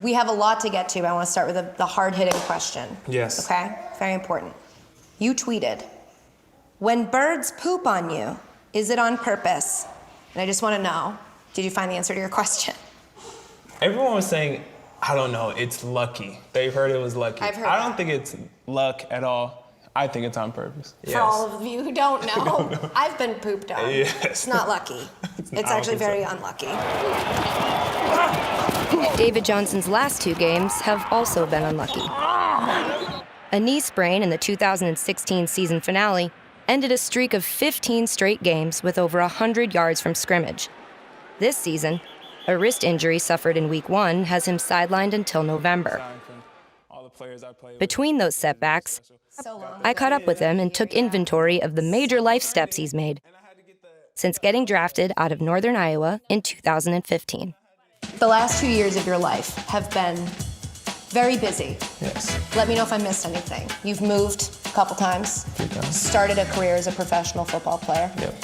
We have a lot to get to. I want to start with the hard-hitting question. Yes. Okay? Very important. You tweeted, "When birds poop on you, is it on purpose?" And I just want to know, did you find the answer to your question? Everyone was saying, I don't know, it's lucky. They've heard it was lucky. I've heard I that. don't think it's luck at all. I think it's on purpose. For all of you who don't know, I've been pooped on. Yes. It's not lucky. It's actually very unlucky. David Johnson's last 2 games have also been unlucky. A knee sprain in the 2016 season finale ended a streak of 15 straight games with over 100 yards from scrimmage. This season, a wrist injury suffered in Week 1 has him sidelined until November. Between those setbacks, I caught up with him and took inventory of the major life steps he's made since getting drafted out of Northern Iowa in 2015. The last 2 years of your life have been very busy. Yes. Let me know if I missed anything. You've moved a couple times. 3 times. Started a career as a professional football player. Yep.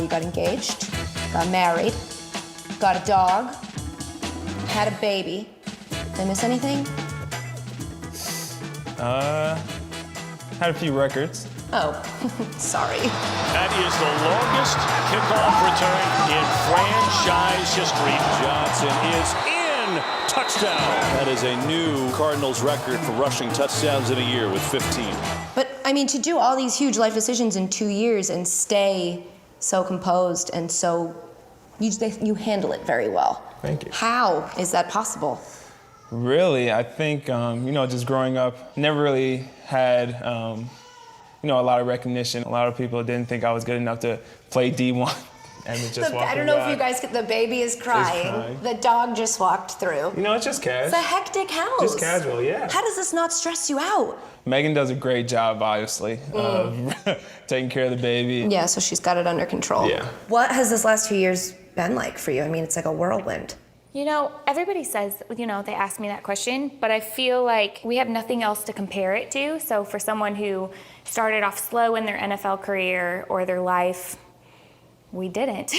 You got engaged, got married, got a dog, had a baby. Did I miss anything? Had a few records. Oh, sorry. That is the longest kickoff return in franchise history. Johnson is in. Touchdown. That is a new Cardinals record for rushing touchdowns in a year with 15. But, I mean, to do all these huge life decisions in 2 years and stay so composed and so, you handle it very well. Thank you. How is that possible? Really, I think, just growing up, never really had, a lot of recognition. A lot of people didn't think I was good enough to play D1. And it just I don't know if you guys get, the baby is crying. The dog just walked through. It's just casual. It's a hectic house. Just casual, yeah. How does this not stress you out? Megan does a great job, obviously, of taking care of the baby. Yeah, so she's got it under control. Yeah. What has this last few years been like for you? I mean, it's like a whirlwind. Everybody says, they ask me that question, but I feel like we have nothing else to compare it to. So for someone who started off slow in their NFL career or their life, we didn't.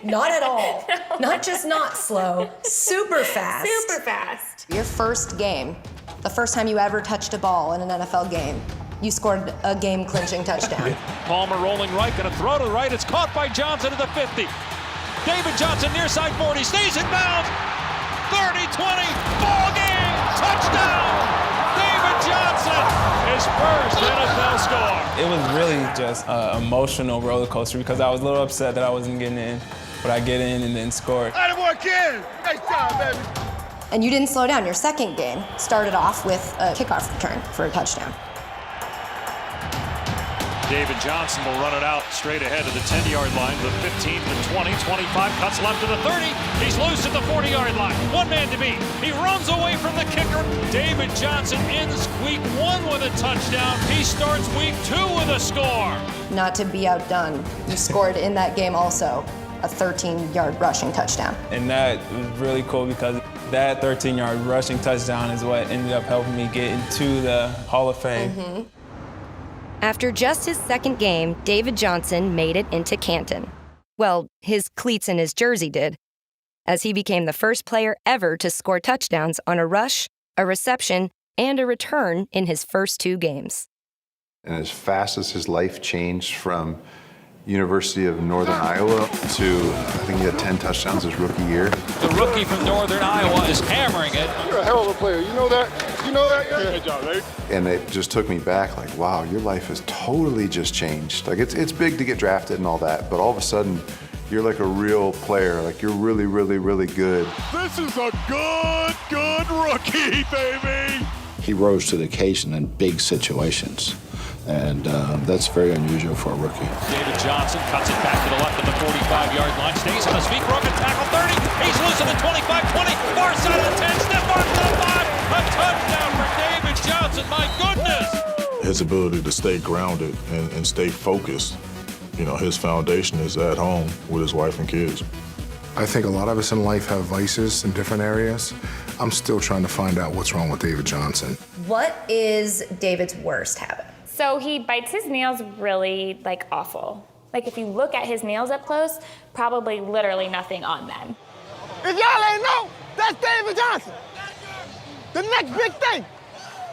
Not at all. No. Not just not slow, super fast. Super fast. Your first game, the first time you ever touched a ball in an NFL game, you scored a game-clinching touchdown. Palmer rolling right, gonna throw to the right. It's caught by Johnson at the 50. David Johnson near side 40, stays in bounds. 30, 20, ball game, touchdown. David Johnson, his first NFL score. It was really just an emotional roller coaster because I was a little upset that I wasn't getting in, but I get in and then score. Attaboy, kid! Nice job, baby. And you didn't slow down. Your second game started off with a kickoff return for a touchdown. David Johnson will run it out straight ahead of the 10-yard line, the 15 to 20, 25, cuts left to the 30. He's loose at the 40-yard line. One man to beat. He runs away from the kicker. David Johnson ends week 1 with a touchdown. He starts week 2 with a score. Not to be outdone, you scored in that game also a 13-yard rushing touchdown. And that was really cool because that 13-yard rushing touchdown is what ended up helping me get into the Hall of Fame. Mm-hmm. After just his second game, David Johnson made it into Canton. Well, his cleats and his jersey did, as he became the first player ever to score touchdowns on a rush, a reception, and a return in his first 2 games. And as fast as his life changed from University of Northern Iowa to, I think he had 10 touchdowns his rookie year. The rookie from Northern Iowa is hammering it. You're a hell of a player. You know that? You know that? Yeah. Good job, baby. And it just took me back like, wow, your life has totally just changed. Like it's big to get drafted and all that, but all of a sudden you're like a real player. Like you're really, really, really good. This is a good rookie, baby. He rose to the occasion in big situations, and that's very unusual for a rookie. David Johnson cuts it back to the left of the 45-yard line, stays on his feet, broken tackle 30. He's loose at the 25, 20, far side of the 10, step on to the 5. A touchdown for David Johnson, my goodness. His ability to stay grounded and stay focused, his foundation is at home with his wife and kids. I think a lot of us in life have vices in different areas. I'm still trying to find out what's wrong with David Johnson. What is David's worst habit? So he bites his nails really, awful. If you look at his nails up close, probably literally nothing on them. If y'all ain't know, that's David Johnson. The next big thing.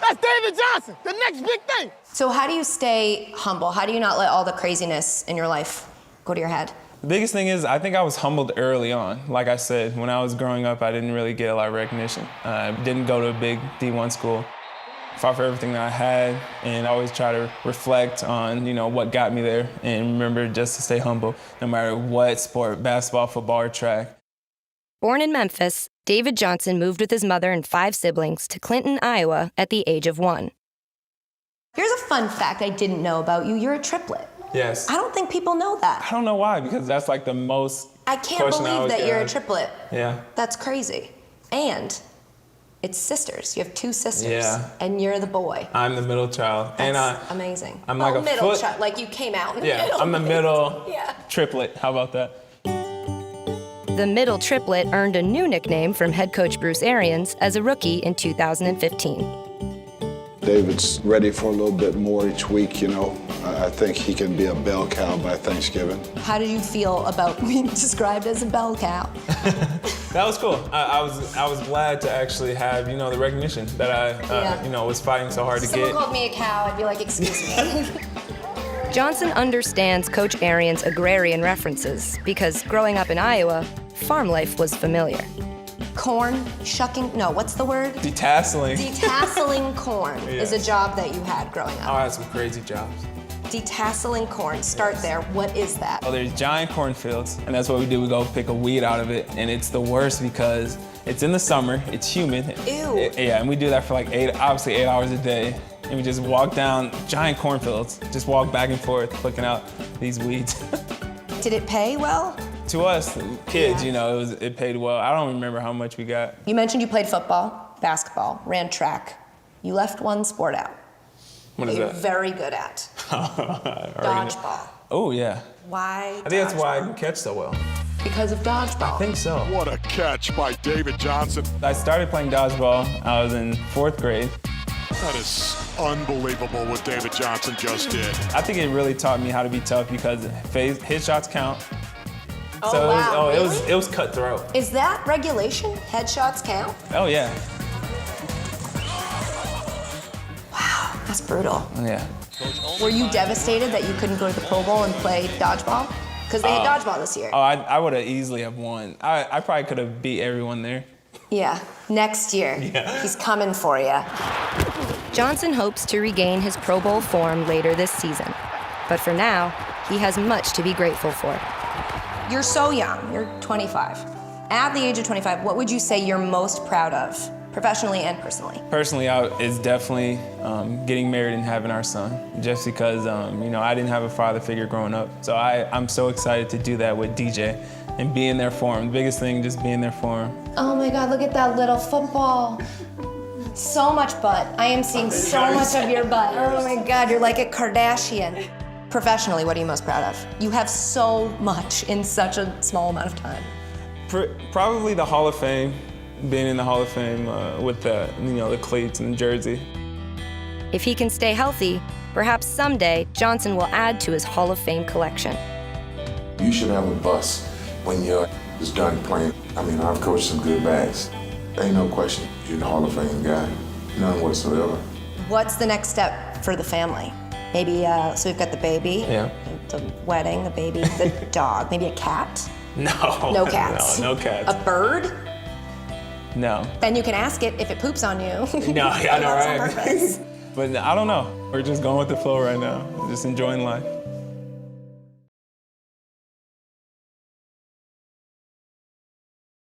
That's David Johnson, the next big thing. So how do you stay humble? How do you not let all the craziness in your life go to your head? The biggest thing is I think I was humbled early on. Like I said, when I was growing up, I didn't really get a lot of recognition. I didn't go to a big D1 school. Fought for everything that I had, and I always try to reflect on, what got me there, and remember just to stay humble, no matter what sport, basketball, football, or track. Born in Memphis, David Johnson moved with his mother and 5 siblings to Clinton, Iowa at the age of 1. Here's a fun fact I didn't know about you. You're a triplet. Yes. I don't think people know that. I don't know why, because that's like the most I can't believe that you're a triplet. Yeah. That's crazy. And it's sisters. You have 2 sisters. Yeah. And you're the boy. I'm the middle child. That's amazing. I'm like a middle child, like you came out in the Yeah, middle. I'm the middle Yeah. triplet. How about that? The middle triplet earned a new nickname from head coach Bruce Arians as a rookie in 2015. David's ready for a little bit more each week, I think he can be a bell cow by Thanksgiving. How did you feel about being described as a bell cow? That was cool. I was glad to actually have, the recognition that I, was fighting so hard to get. Someone called me a cow, I'd be like, excuse me. Johnson understands Coach Arians' agrarian references because growing up in Iowa, farm life was familiar. Corn shucking, no, what's the word? Detasseling. Detasseling corn is a job that you had growing up. Oh, I had some crazy jobs. Detasseling corn, start there. What is that? Oh, there's giant cornfields, and that's what we do. We go pick a weed out of it, and it's the worst because it's in the summer, it's humid. Ew. And we do that for like 8 hours a day. And we just walk down giant cornfields, just walk back and forth, picking out these weeds. Did it pay well? To us, kids, it paid well. I don't remember how much we got. You mentioned you played football, basketball, ran track. You left one sport out. What is that? You're that? very good at. Dodgeball. Oh, yeah. Why I think that's why I can catch so well. Because of dodgeball. I think so. What a catch by David Johnson. I started playing dodgeball. I was in 4th grade. That is unbelievable what David Johnson just did. I think it really taught me how to be tough because hit shots count. Oh, So wow. it was cutthroat. Is that regulation? Headshots count? Oh, yeah. Wow, that's brutal. Yeah. Were you devastated that you couldn't go to the Pro Bowl and play dodgeball? Because they had dodgeball this year. Oh, I would have easily have won. I probably could have beat everyone there. Yeah, next year. Yeah. He's coming for you. Johnson hopes to regain his Pro Bowl form later this season. But for now, he has much to be grateful for. You're so young. You're 25. At the age of 25, what would you say you're most proud of, professionally and personally? Personally, it's definitely getting married and having our son, just because, I didn't have a father figure growing up. So I'm so excited to do that with DJ and being there for him. The biggest thing, just being there for him. Oh my God, look at that little football. So much butt. I am seeing so much of your butt. Oh my God, you're like a Kardashian. Professionally, what are you most proud of? You have so much in such a small amount of time. Probably the Hall of Fame, being in the Hall of Fame with the cleats and the jersey. If he can stay healthy, perhaps someday Johnson will add to his Hall of Fame collection. You should have a bus when you're done playing. I mean, I've coached some good backs. Ain't no question you're the Hall of Fame guy. None whatsoever. What's the next step for the family? Maybe, so we've got the baby, the wedding, the baby, the dog, maybe a cat? No. No cats? No cats. A bird? No. Then you can ask it if it poops on you. No, I know, That's on right? purpose. But I don't know. We're just going with the flow right now. Just enjoying life.